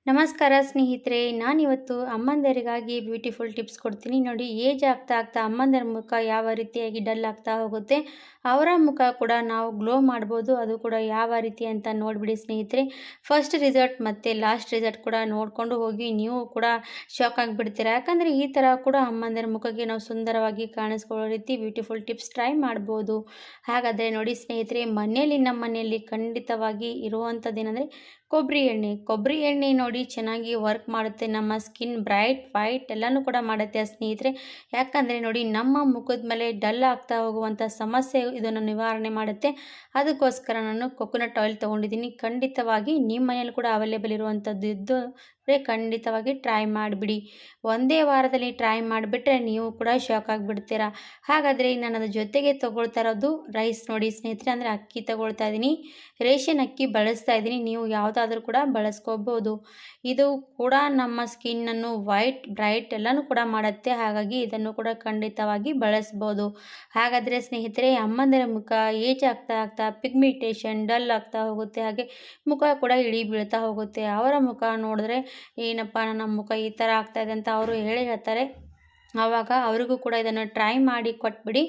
ನಮಸ್ಕಾರ ಸ್ನೇಹಿತರೆ, ನಾನಿವತ್ತು ಅಮ್ಮಂದಿರಿಗಾಗಿ ಬ್ಯೂಟಿಫುಲ್ ಟಿಪ್ಸ್ ಕೊಡ್ತೀನಿ ನೋಡಿ. ಏಜ್ ಆಗ್ತಾ ಆಗ್ತಾ ಅಮ್ಮಂದಿರ ಮುಖ ಯಾವ ರೀತಿಯಾಗಿ ಡಲ್ ಆಗ್ತಾ ಹೋಗುತ್ತೆ, ಅವರ ಮುಖ ಕೂಡ ನಾವು ಗ್ಲೋ ಮಾಡ್ಬೋದು. ಅದು ಕೂಡ ಯಾವ ರೀತಿ ಅಂತ ನೋಡಿಬಿಡಿ ಸ್ನೇಹಿತರೆ. ಫಸ್ಟ್ ರಿಸಲ್ಟ್ ಮತ್ತು ಲಾಸ್ಟ್ ರಿಸಲ್ಟ್ ಕೂಡ ನೋಡಿಕೊಂಡು ಹೋಗಿ ನೀವು ಕೂಡ ಶಾಕ್ ಆಗಿಬಿಡ್ತೀರಾ. ಯಾಕಂದರೆ ಈ ಥರ ಕೂಡ ಅಮ್ಮಂದಿರ ಮುಖಕ್ಕೆ ನಾವು ಸುಂದರವಾಗಿ ಕಾಣಿಸ್ಕೊಳ್ಳೋ ರೀತಿ ಬ್ಯೂಟಿಫುಲ್ ಟಿಪ್ಸ್ ಟ್ರೈ ಮಾಡ್ಬೋದು. ಹಾಗಾದರೆ ನೋಡಿ ಸ್ನೇಹಿತರೆ, ನಮ್ಮ ಮನೆಯಲ್ಲಿ ಖಂಡಿತವಾಗಿ ಇರುವಂಥದ್ದೇನೆಂದರೆ ಕೊಬ್ಬರಿ ಎಣ್ಣೆ ನೋಡಿ ಚೆನ್ನಾಗಿ ವರ್ಕ್ ಮಾಡುತ್ತೆ. ನಮ್ಮ ಸ್ಕಿನ್ ಬ್ರೈಟ್ ವೈಟ್ ಎಲ್ಲನೂ ಕೂಡ ಮಾಡುತ್ತೆ ಸ್ನೇಹಿತರೆ. ಯಾಕಂದರೆ ನೋಡಿ, ನಮ್ಮ ಮುಖದ ಮೇಲೆ ಡಲ್ ಆಗ್ತಾ ಹೋಗುವಂಥ ಸಮಸ್ಯೆ ಇದನ್ನು ನಿವಾರಣೆ ಮಾಡುತ್ತೆ. ಅದಕ್ಕೋಸ್ಕರ ನಾನು ಕೊಕೊನಟ್ ಆಯಿಲ್ ತೊಗೊಂಡಿದ್ದೀನಿ. ಖಂಡಿತವಾಗಿ ನಿಮ್ಮ ಮನೇಲಿ ಕೂಡ ಅವೈಲೇಬಲ್ ಇರುವಂಥದ್ದು ಇದ್ದು ಖಂಡಿತವಾಗಿ ಟ್ರೈ ಮಾಡಿಬಿಡಿ. ಒಂದೇ ವಾರದಲ್ಲಿ ಟ್ರೈ ಮಾಡಿಬಿಟ್ರೆ ನೀವು ಕೂಡ ಶಾಕ್ ಆಗಿಬಿಡ್ತೀರಾ. ಹಾಗಾದರೆ ನಾನು ಅದ್ರ ಜೊತೆಗೆ ತೊಗೊಳ್ತಾ ಇರೋದು ರೈಸ್ ನೋಡಿ ಸ್ನೇಹಿತರೆ, ಅಂದರೆ ಅಕ್ಕಿ ತೊಗೊಳ್ತಾ ಇದ್ದೀನಿ. ರೇಷನ್ ಅಕ್ಕಿ ಬಳಸ್ತಾ ಇದ್ದೀನಿ, ನೀವು ಯಾವುದಾದ್ರೂ ಕೂಡ ಬಳಸ್ಕೋಬೋದು. ಇದು ಕೂಡ ನಮ್ಮ ಸ್ಕಿನ್ನನ್ನು ವೈಟ್ ಬ್ರೈಟ್ ಎಲ್ಲನೂ ಕೂಡ ಮಾಡುತ್ತೆ. ಹಾಗಾಗಿ ಇದನ್ನು ಕೂಡ ಖಂಡಿತವಾಗಿ ಬಳಸ್ಬೋದು. ಹಾಗಾದರೆ ಸ್ನೇಹಿತರೆ, ಅಮ್ಮಂದಿರ ಮುಖ ಏಜ್ ಆಗ್ತಾ ಆಗ್ತಾ ಪಿಗ್ಮಿಟೇಷನ್ ಡಲ್ ಆಗ್ತಾ ಹೋಗುತ್ತೆ, ಹಾಗೆ ಮುಖ ಕೂಡ ಇಳಿ ಬೀಳ್ತಾ ಹೋಗುತ್ತೆ. ಅವರ ಮುಖ ನೋಡಿದ್ರೆ ಏನಪ್ಪ ನನ್ನ ಮುಖ ಈ ಥರ ಆಗ್ತಾಯಿದೆ ಅಂತ ಅವರು ಹೇಳ್ತಾರೆ. ಆವಾಗ ಅವರಿಗೂ ಕೂಡ ಇದನ್ನು ಟ್ರೈ ಮಾಡಿ ಕೊಟ್ಬಿಡಿ.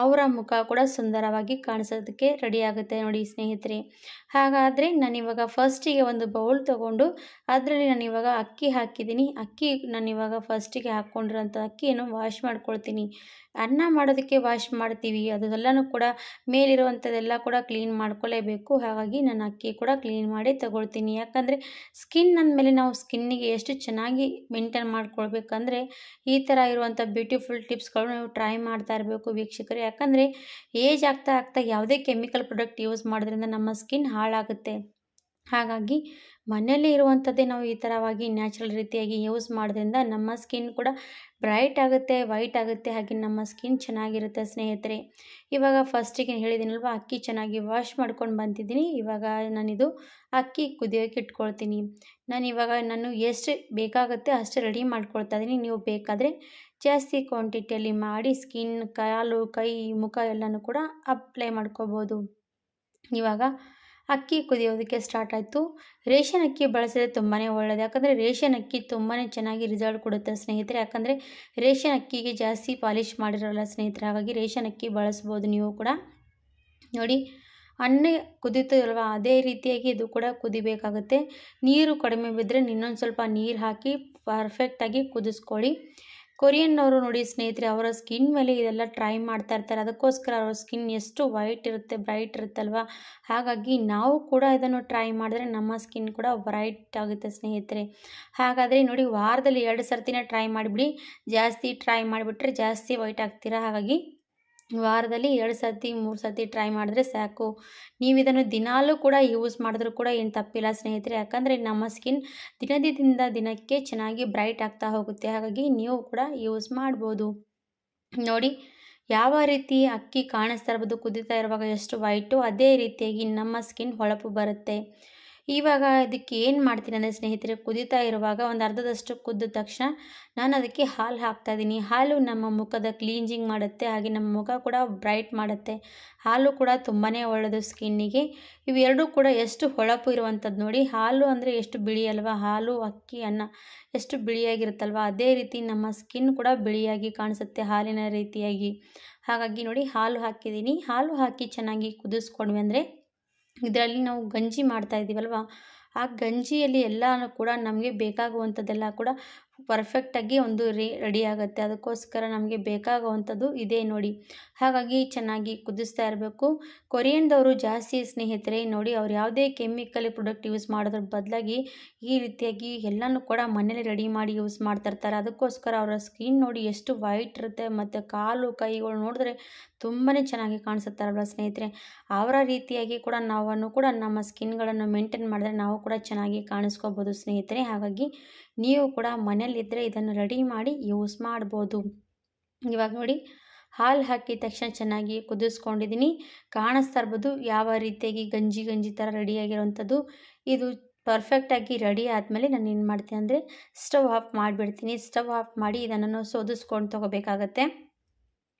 ಅವರ ಮುಖ ಕೂಡ ಸುಂದರವಾಗಿ ಕಾಣಿಸೋದಕ್ಕೆ ರೆಡಿ ಆಗುತ್ತೆ ನೋಡಿ ಸ್ನೇಹಿತರೆ. ಹಾಗಾದರೆ ನಾನಿವಾಗ ಫಸ್ಟಿಗೆ ಒಂದು ಬೌಲ್ ತೊಗೊಂಡು ಅದರಲ್ಲಿ ನಾನಿವಾಗ ಅಕ್ಕಿ ಹಾಕಿದ್ದೀನಿ. ನಾನಿವಾಗ ಫಸ್ಟಿಗೆ ಹಾಕ್ಕೊಂಡಿರೋಂಥ ಅಕ್ಕಿಯನ್ನು ವಾಶ್ ಮಾಡ್ಕೊಳ್ತೀನಿ. ಅನ್ನ ಮಾಡೋದಕ್ಕೆ ವಾಶ್ ಮಾಡ್ತೀವಿ, ಅದೆಲ್ಲನೂ ಕೂಡ ಮೇಲಿರುವಂಥದ್ದೆಲ್ಲ ಕೂಡ ಕ್ಲೀನ್ ಮಾಡ್ಕೊಳ್ಳೇಬೇಕು. ಹಾಗಾಗಿ ನಾನು ಅಕ್ಕಿ ಕೂಡ ಕ್ಲೀನ್ ಮಾಡಿ ತಗೊಳ್ತೀನಿ. ಯಾಕಂದರೆ ಸ್ಕಿನ್ ಅಂದಮೇಲೆ ನಾವು ಸ್ಕಿನ್ನಿಗೆ ಎಷ್ಟು ಚೆನ್ನಾಗಿ ಮೇಂಟೈನ್ ಮಾಡ್ಕೊಳ್ಬೇಕಂದ್ರೆ ಈ ಥರ ಇರುವಂಥ ಬ್ಯೂಟಿಫುಲ್ ಟಿಪ್ಸ್ಗಳು ನೀವು ಟ್ರೈ ಮಾಡ್ತಾ ಇರಬೇಕು ವೀಕ್ಷಕರು. ಯಾಕಂದರೆ ಏಜ್ ಆಗ್ತಾ ಆಗ್ತಾ ಯಾವುದೇ ಕೆಮಿಕಲ್ ಪ್ರಾಡಕ್ಟ್ ಯೂಸ್ ಮಾಡೋದ್ರಿಂದ ನಮ್ಮ ಸ್ಕಿನ್ ಹಾಳಾಗುತ್ತೆ. ಹಾಗಾಗಿ ಮನೆಯಲ್ಲಿ ಇರುವಂಥದ್ದೇ ನಾವು ಈ ಥರವಾಗಿ ನ್ಯಾಚುರಲ್ ರೀತಿಯಾಗಿ ಯೂಸ್ ಮಾಡೋದ್ರಿಂದ ನಮ್ಮ ಸ್ಕಿನ್ ಕೂಡ ಬ್ರೈಟ್ ಆಗುತ್ತೆ, ವೈಟ್ ಆಗುತ್ತೆ, ಹಾಗೆ ನಮ್ಮ ಸ್ಕಿನ್ ಚೆನ್ನಾಗಿರುತ್ತೆ ಸ್ನೇಹಿತರೆ. ಇವಾಗ ಫಸ್ಟಿಗೆ ಹೇಳಿದ್ದೀನಲ್ವ, ಅಕ್ಕಿ ಚೆನ್ನಾಗಿ ವಾಶ್ ಮಾಡ್ಕೊಂಡು ಬಂದಿದ್ದೀನಿ. ಇವಾಗ ನಾನಿದು ಅಕ್ಕಿ ಕುದಿಯೋಕೆ ಇಟ್ಕೊಳ್ತೀನಿ. ನಾನು ಎಷ್ಟು ಬೇಕಾಗುತ್ತೆ ಅಷ್ಟು ರೆಡಿ ಮಾಡ್ಕೊಳ್ತಾ ಇದ್ದೀನಿ. ನೀವು ಬೇಕಾದರೆ ಜಾಸ್ತಿ ಕ್ವಾಂಟಿಟಿಯಲ್ಲಿ ಮಾಡಿ ಸ್ಕಿನ್, ಕಾಲು, ಕೈ, ಮುಖ ಎಲ್ಲನೂ ಕೂಡ ಅಪ್ಲೈ ಮಾಡ್ಕೋಬೋದು. ಇವಾಗ ಅಕ್ಕಿ ಕುದಿಯೋದಕ್ಕೆ ಸ್ಟಾರ್ಟ್ ಆಯಿತು. ರೇಷನ್ ಅಕ್ಕಿ ಬಳಸಿದ್ರೆ ತುಂಬಾ ಒಳ್ಳೆಯದು. ಯಾಕಂದರೆ ರೇಷನ್ ಅಕ್ಕಿ ತುಂಬಾ ಚೆನ್ನಾಗಿ ರಿಸಲ್ಟ್ ಕೊಡುತ್ತೆ ಸ್ನೇಹಿತರೆ. ಯಾಕಂದರೆ ರೇಷನ್ ಅಕ್ಕಿಗೆ ಜಾಸ್ತಿ ಪಾಲಿಶ್ ಮಾಡಿರೋಲ್ಲ ಸ್ನೇಹಿತರೆ. ಹಾಗಾಗಿ ರೇಷನ್ ಅಕ್ಕಿ ಬಳಸ್ಬೋದು ನೀವು ಕೂಡ. ನೋಡಿ, ಅನ್ನ ಕುದೀತು ಅಲ್ವಾ, ಅದೇ ರೀತಿಯಾಗಿ ಇದು ಕೂಡ ಕುದಿಬೇಕಾಗುತ್ತೆ. ನೀರು ಕಡಿಮೆ ಬಿದ್ದರೆ ಇನ್ನೊಂದು ಸ್ವಲ್ಪ ನೀರು ಹಾಕಿ ಪರ್ಫೆಕ್ಟಾಗಿ ಕುದಿಸ್ಕೊಳ್ಳಿ. ಕೊರಿಯನ್ನವರು ನೋಡಿ ಸ್ನೇಹಿತರೆ, ಅವರ ಸ್ಕಿನ್ ಮೇಲೆ ಇದೆಲ್ಲ ಟ್ರೈ ಮಾಡ್ತಾ ಇರ್ತಾರೆ. ಅದಕ್ಕೋಸ್ಕರ ಅವರ ಸ್ಕಿನ್ ಎಷ್ಟು ವೈಟ್ ಇರುತ್ತೆ, ಬ್ರೈಟ್ ಇರುತ್ತಲ್ವ. ಹಾಗಾಗಿ ನಾವು ಕೂಡ ಇದನ್ನು ಟ್ರೈ ಮಾಡಿದ್ರೆ ನಮ್ಮ ಸ್ಕಿನ್ ಕೂಡ ಬ್ರೈಟ್ ಆಗುತ್ತೆ ಸ್ನೇಹಿತರೆ. ಹಾಗಾದರೆ ನೋಡಿ, ವಾರದಲ್ಲಿ 2 ಸರ್ತಿನ ಟ್ರೈ ಮಾಡಿಬಿಡಿ. ಜಾಸ್ತಿ ಟ್ರೈ ಮಾಡಿಬಿಟ್ರೆ ಜಾಸ್ತಿ ವೈಟ್ ಆಗ್ತೀರಾ. ಹಾಗಾಗಿ ವಾರದಲ್ಲಿ 2 ಸರ್ತಿ 3 ಸರ್ತಿ ಟ್ರೈ ಮಾಡಿದ್ರೆ ಸಾಕು. ನೀವು ಇದನ್ನು ದಿನಾಲೂ ಕೂಡ ಯೂಸ್ ಮಾಡಿದ್ರೂ ಕೂಡ ಏನು ತಪ್ಪಿಲ್ಲ ಸ್ನೇಹಿತರೆ. ಯಾಕಂದರೆ ನಮ್ಮ ಸ್ಕಿನ್ ದಿನಕ್ಕೆ ಚೆನ್ನಾಗಿ ಬ್ರೈಟ್ ಆಗ್ತಾ ಹೋಗುತ್ತೆ. ಹಾಗಾಗಿ ನೀವು ಕೂಡ ಯೂಸ್ ಮಾಡ್ಬೋದು. ನೋಡಿ, ಯಾವ ರೀತಿ ಅಕ್ಕಿ ಕಾಣಿಸ್ತಾ ಇರ್ಬೋದು ಕುದೀತಾ ಇರುವಾಗ ಎಷ್ಟು ವೈಟು, ಅದೇ ರೀತಿಯಾಗಿ ನಮ್ಮ ಸ್ಕಿನ್ ಹೊಳಪು ಬರುತ್ತೆ. ಇವಾಗ ಇದಕ್ಕೆ ಏನು ಮಾಡ್ತೀನಿ ಅಂದರೆ ಸ್ನೇಹಿತರೆ, ಕುದೀತಾ ಇರುವಾಗ ಒಂದು ಅರ್ಧದಷ್ಟು ಕುದ್ದ ತಕ್ಷಣ ನಾನು ಅದಕ್ಕೆ ಹಾಲು ಹಾಕ್ತಾಯಿದ್ದೀನಿ. ಹಾಲು ನಮ್ಮ ಮುಖದ ಕ್ಲೀನ್ಜಿಂಗ್ ಮಾಡುತ್ತೆ, ಹಾಗೆ ನಮ್ಮ ಮುಖ ಕೂಡ ಬ್ರೈಟ್ ಮಾಡುತ್ತೆ. ಹಾಲು ಕೂಡ ತುಂಬಾ ಒಳ್ಳೆಯದು ಸ್ಕಿನ್ನಿಗೆ. ಇವೆರಡೂ ಕೂಡ ಎಷ್ಟು ಹೊಳಪು ಇರುವಂಥದ್ದು ನೋಡಿ. ಹಾಲು ಅಂದರೆ ಎಷ್ಟು ಬಿಳಿ ಅಲ್ವಾ, ಹಾಲು, ಅಕ್ಕಿ, ಅನ್ನ ಎಷ್ಟು ಬಿಳಿಯಾಗಿರುತ್ತಲ್ವ, ಅದೇ ರೀತಿ ನಮ್ಮ ಸ್ಕಿನ್ ಕೂಡ ಬಿಳಿಯಾಗಿ ಕಾಣಿಸುತ್ತೆ ಹಾಲಿನ ರೀತಿಯಾಗಿ. ಹಾಗಾಗಿ ನೋಡಿ, ಹಾಲು ಹಾಕಿದ್ದೀನಿ. ಹಾಲು ಹಾಕಿ ಚೆನ್ನಾಗಿ ಕುದಿಸ್ಕೊಂಡ್ವಿ ಅಂದರೆ ಇದರಲ್ಲಿ ನಾವು ಗಂಜಿ ಮಾಡ್ತಾ ಇದ್ದೀವಲ್ವ, ಆ ಗಂಜಿಯಲ್ಲಿ ಎಲ್ಲನೂ ಕೂಡ ನಮಗೆ ಬೇಕಾಗುವಂಥದ್ದೆಲ್ಲ ಕೂಡ ಪರ್ಫೆಕ್ಟಾಗಿ ಒಂದು ರೆಡಿ ಆಗುತ್ತೆ. ಅದಕ್ಕೋಸ್ಕರ ನಮಗೆ ಬೇಕಾಗುವಂಥದ್ದು ಇದೆ ನೋಡಿ. ಹಾಗಾಗಿ ಚೆನ್ನಾಗಿ ಕುದಿಸ್ತಾ ಇರಬೇಕು. ಕೊರಿಯನ್ದವರು ಜಾಸ್ತಿ ಸ್ನೇಹಿತರೆ ನೋಡಿ, ಅವ್ರು ಯಾವುದೇ ಕೆಮಿಕಲ್ ಪ್ರಾಡಕ್ಟ್ ಯೂಸ್ ಮಾಡೋದ್ರ ಬದಲಾಗಿ ಈ ರೀತಿಯಾಗಿ ಎಲ್ಲನೂ ಕೂಡ ಮನೇಲಿ ರೆಡಿ ಮಾಡಿ ಯೂಸ್ ಮಾಡ್ತಿರ್ತಾರೆ. ಅದಕ್ಕೋಸ್ಕರ ಅವರ ಸ್ಕಿನ್ ನೋಡಿ ಎಷ್ಟು ವೈಟ್ ಇರುತ್ತೆ, ಮತ್ತು ಕಾಲು ಕೈಗಳು ನೋಡಿದ್ರೆ ತುಂಬಾ ಚೆನ್ನಾಗಿ ಕಾಣಿಸುತ್ತಾರಲ್ವ ಸ್ನೇಹಿತರೆ. ಅವರ ರೀತಿಯಾಗಿ ಕೂಡ ನಾವು ಕೂಡ ನಮ್ಮ ಸ್ಕಿನ್ಗಳನ್ನು ಮೇಂಟೈನ್ ಮಾಡಿದ್ರೆ ನಾವು ಕೂಡ ಚೆನ್ನಾಗಿ ಕಾಣಿಸ್ಕೋಬೋದು ಸ್ನೇಹಿತರೆ. ಹಾಗಾಗಿ ನೀವು ಕೂಡ ಮನೇಲಿದ್ದರೆ ಇದನ್ನು ರೆಡಿ ಮಾಡಿ ಯೂಸ್ ಮಾಡ್ಬೋದು. ಇವಾಗ ನೋಡಿ, ಹಾಲು ಹಾಕಿದ ತಕ್ಷಣ ಚೆನ್ನಾಗಿ ಕುದಿಸ್ಕೊಂಡಿದ್ದೀನಿ. ಕಾಣಿಸ್ತಾ ಇರ್ಬೋದು ಯಾವ ರೀತಿಯಾಗಿ ಗಂಜಿ ಥರ ರೆಡಿಯಾಗಿರೋವಂಥದ್ದು. ಇದು ಪರ್ಫೆಕ್ಟಾಗಿ ರೆಡಿ ಆದಮೇಲೆ ನಾನು ಏನು ಮಾಡ್ತೀನಿ ಅಂದರೆ ಸ್ಟವ್ ಆಫ್ ಮಾಡಿಬಿಡ್ತೀನಿ. ಸ್ಟವ್ ಆಫ್ ಮಾಡಿ ಇದನ್ನು ಸೋದಿಸ್ಕೊಂಡು ತೊಗೋಬೇಕಾಗತ್ತೆ.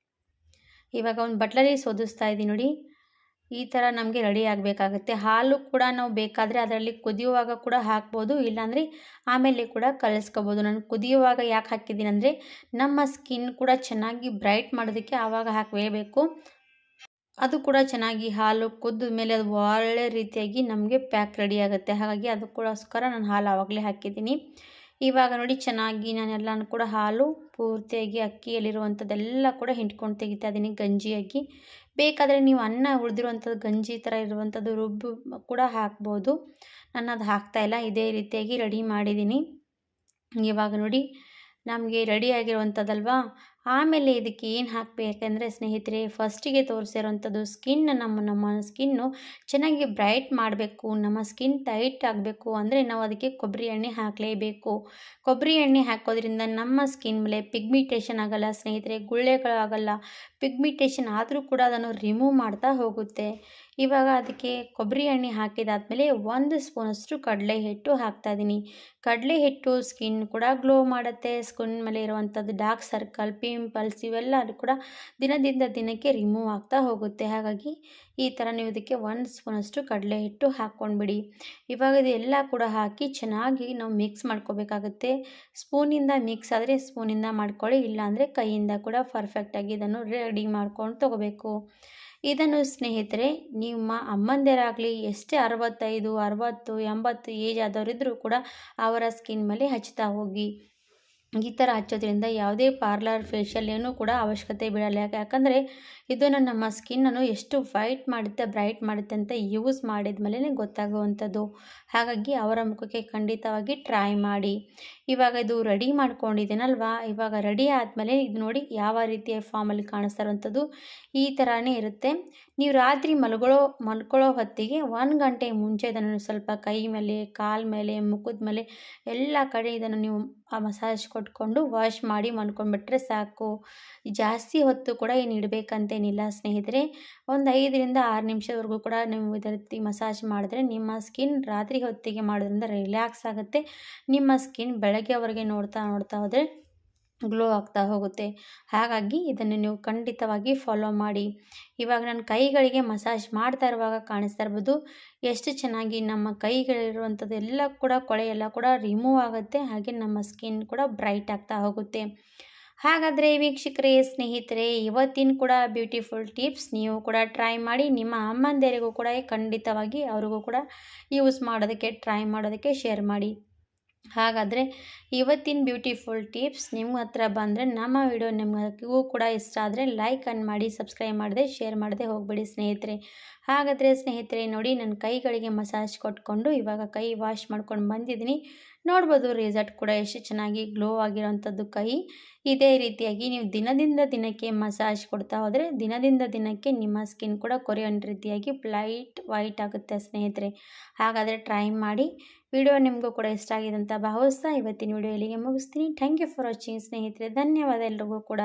ಇವಾಗ ಒಂದು ಬಟ್ಲಲ್ಲಿ ಸೋದಿಸ್ತಾ ಇದ್ದೀನಿ ನೋಡಿ. ಈ ಥರ ನಮಗೆ ರೆಡಿ ಆಗಬೇಕಾಗುತ್ತೆ. ಹಾಲು ಕೂಡ ನಾವು ಬೇಕಾದರೆ ಅದರಲ್ಲಿ ಕುದಿಯುವಾಗ ಕೂಡ ಹಾಕ್ಬೋದು, ಇಲ್ಲಾಂದರೆ ಆಮೇಲೆ ಕೂಡ ಕಲಿಸ್ಕೋಬೋದು. ನಾನು ಕುದಿಯುವಾಗ ಯಾಕೆ ಹಾಕಿದ್ದೀನಿ ಅಂದರೆ ನಮ್ಮ ಸ್ಕಿನ್ ಕೂಡ ಚೆನ್ನಾಗಿ ಬ್ರೈಟ್ ಮಾಡೋದಕ್ಕೆ ಆವಾಗ ಹಾಕಲೇಬೇಕು. ಅದು ಕೂಡ ಚೆನ್ನಾಗಿ ಹಾಲು ಕುದ್ದ ಮೇಲೆ ಅದು ಒಳ್ಳೆ ರೀತಿಯಾಗಿ ನಮಗೆ ಪ್ಯಾಕ್ ರೆಡಿ ಆಗುತ್ತೆ. ಹಾಗಾಗಿ ಅದಕ್ಕೋಸ್ಕರ ನಾನು ಹಾಲು ಆವಾಗಲೇ ಹಾಕಿದ್ದೀನಿ. ಇವಾಗ ನೋಡಿ ಚೆನ್ನಾಗಿ ನಾನೆಲ್ಲನೂ ಕೂಡ ಹಾಲು ಪೂರ್ತಿಯಾಗಿ ಅಕ್ಕಿಯಲ್ಲಿರುವಂಥದ್ದೆಲ್ಲ ಕೂಡ ಹಿಂಡ್ಕೊಂಡು ತೆಗಿತಾ ಇದ್ದೀನಿ ಗಂಜಿಯಾಗಿ. ಬೇಕಾದರೆ ನೀವು ಅನ್ನ ಉಳಿದಿರುವಂಥದ್ದು ಗಂಜಿ ಥರ ಇರುವಂಥದ್ದು ರುಬ್ಬು ಕೂಡ ಹಾಕ್ಬೋದು. ನಾನು ಅದು ಹಾಕ್ತಾಯಿಲ್ಲ, ಇದೇ ರೀತಿಯಾಗಿ ರೆಡಿ ಮಾಡಿದ್ದೀನಿ. ಇವಾಗ ನೋಡಿ ನಮಗೆ ರೆಡಿ ಆಗಿರುವಂಥದ್ದಲ್ವಾ. ಆಮೇಲೆ ಇದಕ್ಕೆ ಏನು ಹಾಕಬೇಕಂದ್ರೆ ಸ್ನೇಹಿತರೆ, ಫಸ್ಟಿಗೆ ತೋರಿಸಿರೋಂಥದ್ದು ನಮ್ಮ ಸ್ಕಿನ್ನು ಚೆನ್ನಾಗಿ ಬ್ರೈಟ್ ಮಾಡಬೇಕು, ನಮ್ಮ ಸ್ಕಿನ್ ಟೈಟ್ ಆಗಬೇಕು ಅಂದರೆ ನಾವು ಅದಕ್ಕೆ ಕೊಬ್ಬರಿ ಎಣ್ಣೆ ಹಾಕಲೇಬೇಕು. ಕೊಬ್ಬರಿ ಎಣ್ಣೆ ಹಾಕೋದ್ರಿಂದ ನಮ್ಮ ಸ್ಕಿನ್ ಮೇಲೆ ಪಿಗ್ಮಿಟೇಷನ್ ಆಗಲ್ಲ ಸ್ನೇಹಿತರೆ, ಗುಳ್ಳೆಗಳಾಗಲ್ಲ. ಪಿಗ್ಮಿಟೇಷನ್ ಆದರೂ ಕೂಡ ಅದನ್ನು ರಿಮೂವ್ ಮಾಡ್ತಾ ಹೋಗುತ್ತೆ. ಇವಾಗ ಅದಕ್ಕೆ ಕೊಬ್ಬರಿ ಎಣ್ಣೆ ಹಾಕಿದಾದ್ಮೇಲೆ 1 ಸ್ಪೂನಷ್ಟು ಕಡಲೆ ಹಿಟ್ಟು ಹಾಕ್ತಾಯಿದ್ದೀನಿ. ಕಡಲೆ ಹಿಟ್ಟು ಸ್ಕಿನ್ ಕೂಡ ಗ್ಲೋ ಮಾಡುತ್ತೆ. ಸ್ಕಿನ್ ಮೇಲೆ ಇರುವಂಥದ್ದು ಡಾರ್ಕ್ ಸರ್ಕಲ್, ಪಿಂಪಲ್ಸ್ ಇವೆಲ್ಲ ಕೂಡ ದಿನದಿಂದ ದಿನಕ್ಕೆ ರಿಮೂವ್ ಆಗ್ತಾ ಹೋಗುತ್ತೆ. ಹಾಗಾಗಿ ಈ ಥರ ನೀವು ಇದಕ್ಕೆ 1 ಸ್ಪೂನಷ್ಟು ಕಡಲೆ ಹಿಟ್ಟು ಹಾಕ್ಕೊಂಡ್ಬಿಡಿ. ಇವಾಗ ಇದೆಲ್ಲ ಕೂಡ ಹಾಕಿ ಚೆನ್ನಾಗಿ ನಾವು ಮಿಕ್ಸ್ ಮಾಡ್ಕೋಬೇಕಾಗುತ್ತೆ. ಸ್ಪೂನಿಂದ ಮಿಕ್ಸ್ ಆದರೆ ಸ್ಪೂನಿಂದ ಮಾಡ್ಕೊಳ್ಳಿ, ಇಲ್ಲಾಂದರೆ ಕೈಯಿಂದ ಕೂಡ ಪರ್ಫೆಕ್ಟಾಗಿ ಇದನ್ನು ರೆಡಿ ಮಾಡ್ಕೊಂಡು ತೊಗೋಬೇಕು. ಇದನ್ನು ಸ್ನೇಹಿತರೆ ನಿಮ್ಮ ಅಮ್ಮಂದಿರಾಗಲಿ ಎಷ್ಟೇ 65, 60, 80 ಏಜ್ ಆದವರಿದ್ದರೂ ಕೂಡ ಅವರ ಸ್ಕಿನ್ ಮೇಲೆ ಹಚ್ತಾ ಹೋಗಿ. ಈ ಥರ ಹಚ್ಚೋದ್ರಿಂದ ಯಾವುದೇ ಪಾರ್ಲರ್ ಫೇಶಿಯಲ್ ಏನೂ ಕೂಡ ಅವಶ್ಯಕತೆ ಬೀಳಲ್ಲ. ಯಾಕಂದರೆ ಇದನ್ನು ನಮ್ಮ ಸ್ಕಿನ್ನನ್ನು ಎಷ್ಟು ವೈಟ್ ಮಾಡುತ್ತೆ, ಬ್ರೈಟ್ ಮಾಡುತ್ತೆ ಅಂತ ಯೂಸ್ ಮಾಡಿದ ಮೇಲೆ ಗೊತ್ತಾಗುವಂಥದ್ದು. ಹಾಗಾಗಿ ಅವರ ಮುಖಕ್ಕೆ ಖಂಡಿತವಾಗಿ ಟ್ರೈ ಮಾಡಿ. ಇವಾಗ ಇದು ರೆಡಿ ಮಾಡ್ಕೊಂಡಿದ್ದೀನಲ್ವಾ, ಇವಾಗ ರೆಡಿ ಆದಮೇಲೆ ಇದು ನೋಡಿ ಯಾವ ರೀತಿಯ ಫಾರ್ಮಲ್ಲಿ ಕಾಣಿಸ್ತಾ ಇರೋವಂಥದ್ದು ಈ ಥರನೇ ಇರುತ್ತೆ. ನೀವು ರಾತ್ರಿ ಮಲ್ಕೊಳ್ಳೋ ಹೊತ್ತಿಗೆ 1 ಗಂಟೆ ಮುಂಚೆ ಇದನ್ನು ಸ್ವಲ್ಪ ಕೈ ಮೇಲೆ, ಕಾಲ ಮೇಲೆ, ಮುಖದ ಮೇಲೆ ಎಲ್ಲ ಕಡೆ ಇದನ್ನು ನೀವು ಮಸಾಜ್ ಕೊಟ್ಕೊಂಡು ವಾಶ್ ಮಾಡಿ ಮಲ್ಕೊಂಡ್ಬಿಟ್ರೆ ಸಾಕು. ಜಾಸ್ತಿ ಹೊತ್ತು ಕೂಡ ಏನು ಇಡಬೇಕಂತೇನಿಲ್ಲ ಸ್ನೇಹಿತರೆ. ಒಂದು 5ರಿಂದ 6 ನಿಮಿಷದವರೆಗೂ ಕೂಡ ನೀವು ಇದೇ ರೀತಿ ಮಸಾಜ್ ಮಾಡಿದ್ರೆ ನಿಮ್ಮ ಸ್ಕಿನ್ ರಾತ್ರಿ ಹೊತ್ತಿಗೆ ಮಾಡೋದ್ರಿಂದ ರಿಲ್ಯಾಕ್ಸ್ ಆಗುತ್ತೆ. ನಿಮ್ಮ ಸ್ಕಿನ್ ಬೆಳಗ್ಗೆವರೆಗೆ ನೋಡ್ತಾ ಹೋದರೆ ಗ್ಲೋ ಆಗ್ತಾ ಹೋಗುತ್ತೆ. ಹಾಗಾಗಿ ಇದನ್ನು ನೀವು ಖಂಡಿತವಾಗಿ ಫಾಲೋ ಮಾಡಿ. ಇವಾಗ ನಾನು ಕೈಗಳಿಗೆ ಮಸಾಜ್ ಮಾಡ್ತಾ ಇರುವಾಗ ಕಾಣಿಸ್ತಾ ಇರ್ಬೋದು ಎಷ್ಟು ಚೆನ್ನಾಗಿ ನಮ್ಮ ಕೈಗಳಿರುವಂಥದ್ದು ಎಲ್ಲ ಕೂಡ ಕೊಳೆ ಎಲ್ಲ ಕೂಡ ರಿಮೂವ್ ಆಗುತ್ತೆ. ಹಾಗೆ ನಮ್ಮ ಸ್ಕಿನ್ ಕೂಡ ಬ್ರೈಟ್ ಆಗ್ತಾ ಹೋಗುತ್ತೆ. ಹಾಗಾದರೆ ವೀಕ್ಷಕರೇ, ಸ್ನೇಹಿತರೆ, ಇವತ್ತಿನ ಕೂಡ ಬ್ಯೂಟಿಫುಲ್ ಟಿಪ್ಸ್ ನೀವು ಕೂಡ ಟ್ರೈ ಮಾಡಿ. ನಿಮ್ಮ ಅಮ್ಮಂದಿರಿಗೂ ಕೂಡ ಖಂಡಿತವಾಗಿ ಅವ್ರಿಗೂ ಕೂಡ ಯೂಸ್ ಮಾಡೋದಕ್ಕೆ ಟ್ರೈ ಮಾಡೋದಕ್ಕೆ ಶೇರ್ ಮಾಡಿ. ಹಾಗಾದರೆ ಇವತ್ತಿನ ಬ್ಯೂಟಿಫುಲ್ ಟಿಪ್ಸ್ ನಿಮ್ಮ ಹತ್ರ ಬಂದರೆ ನಮ್ಮ ವಿಡಿಯೋ ನಿಮಗೂ ಕೂಡ ಇಷ್ಟ ಆದರೆ ಲೈಕನ್ನು ಮಾಡಿ, ಸಬ್ಸ್ಕ್ರೈಬ್ ಮಾಡದೆ ಶೇರ್ ಮಾಡದೆ ಹೋಗಬೇಡಿ ಸ್ನೇಹಿತರೆ. ಹಾಗಾದರೆ ಸ್ನೇಹಿತರೆ ನೋಡಿ, ನನ್ನ ಕೈಗಳಿಗೆ ಮಸಾಜ್ ಕೊಟ್ಕೊಂಡು ಇವಾಗ ಕೈ ವಾಶ್ ಮಾಡ್ಕೊಂಡು ಬಂದಿದ್ದೀನಿ. ನೋಡ್ಬೋದು ರಿಸಲ್ಟ್ ಕೂಡ ಎಷ್ಟು ಚೆನ್ನಾಗಿ ಗ್ಲೋ ಆಗಿರೋವಂಥದ್ದು ಕೈ. ಇದೇ ರೀತಿಯಾಗಿ ನೀವು ದಿನದಿಂದ ದಿನಕ್ಕೆ ಮಸಾಜ್ ಕೊಡ್ತಾ ಹೋದರೆ ದಿನದಿಂದ ದಿನಕ್ಕೆ ನಿಮ್ಮ ಸ್ಕಿನ್ ಕೂಡ ಕೊರೆಯೋ ರೀತಿಯಾಗಿ ವೈಟ್ ಆಗುತ್ತೆ ಸ್ನೇಹಿತರೆ. ಹಾಗಾದರೆ ಟ್ರೈ ಮಾಡಿ. ವಿಡಿಯೋ ನಿಮಗೂ ಕೂಡ ಇಷ್ಟ ಆಗಿದೆ ಅಂತ ಭಾವಿಸ್ತಾ ಇವತ್ತಿನ ವಿಡಿಯೋ ಇಲ್ಲಿಗೆ ಮುಗಿಸ್ತೀನಿ. ಥ್ಯಾಂಕ್ ಯು ಫಾರ್ ವಾಚಿಂಗ್ ಸ್ನೇಹಿತರೆ. ಧನ್ಯವಾದ ಎಲ್ರಿಗೂ ಕೂಡ.